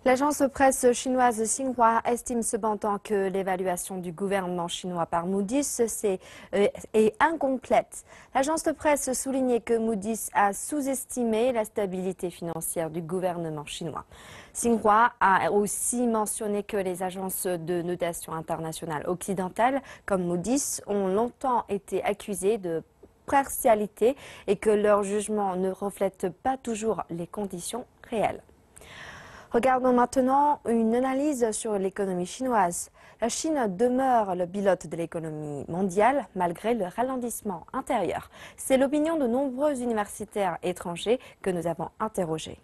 L'agence de presse chinoise Xinhua estime cependant que l'évaluation du gouvernement chinois par Moody's est incomplète. L'agence de presse soulignait que Moody's a sous-estimé la stabilité financière du gouvernement chinois. Xinhua a aussi mentionné que les agences de notation internationale occidentales, comme Moody's, ont longtemps été accusées de partialité et que leur jugement ne reflète pas toujours les conditions réelles. Regardons maintenant une analyse sur l'économie chinoise. La Chine demeure le pilote de l'économie mondiale malgré le ralentissement intérieur. C'est l'opinion de nombreux universitaires étrangers que nous avons interrogés.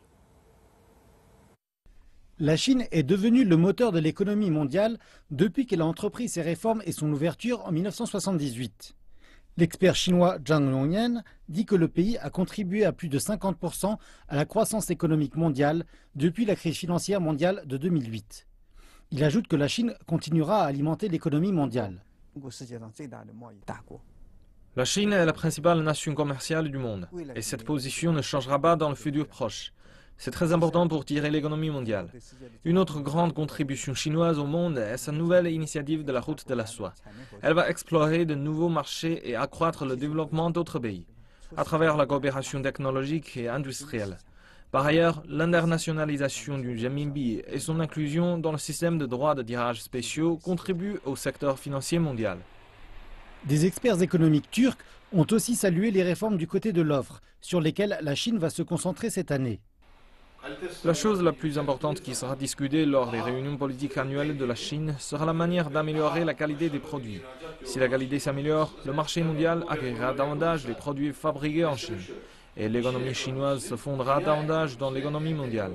La Chine est devenue le moteur de l'économie mondiale depuis qu'elle a entrepris ses réformes et son ouverture en 1978. L'expert chinois Zhang Longyan dit que le pays a contribué à plus de 50% à la croissance économique mondiale depuis la crise financière mondiale de 2008. Il ajoute que la Chine continuera à alimenter l'économie mondiale. La Chine est la principale nation commerciale du monde et cette position ne changera pas dans le futur proche. C'est très important pour tirer l'économie mondiale. Une autre grande contribution chinoise au monde est sa nouvelle initiative de la route de la soie. Elle va explorer de nouveaux marchés et accroître le développement d'autres pays, à travers la coopération technologique et industrielle. Par ailleurs, l'internationalisation du renminbi et son inclusion dans le système de droits de tirage spéciaux contribuent au secteur financier mondial. Des experts économiques turcs ont aussi salué les réformes du côté de l'offre, sur lesquelles la Chine va se concentrer cette année. La chose la plus importante qui sera discutée lors des réunions politiques annuelles de la Chine sera la manière d'améliorer la qualité des produits. Si la qualité s'améliore, le marché mondial accueillera davantage les produits fabriqués en Chine et l'économie chinoise se fondera davantage dans l'économie mondiale.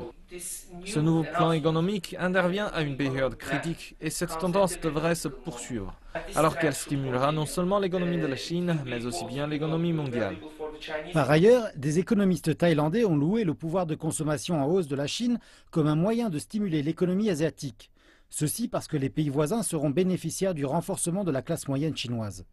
Ce nouveau plan économique intervient à une période critique et cette tendance devrait se poursuivre, alors qu'elle stimulera non seulement l'économie de la Chine, mais aussi bien l'économie mondiale. Par ailleurs, des économistes thaïlandais ont loué le pouvoir de consommation en hausse de la Chine comme un moyen de stimuler l'économie asiatique. Ceci parce que les pays voisins seront bénéficiaires du renforcement de la classe moyenne chinoise.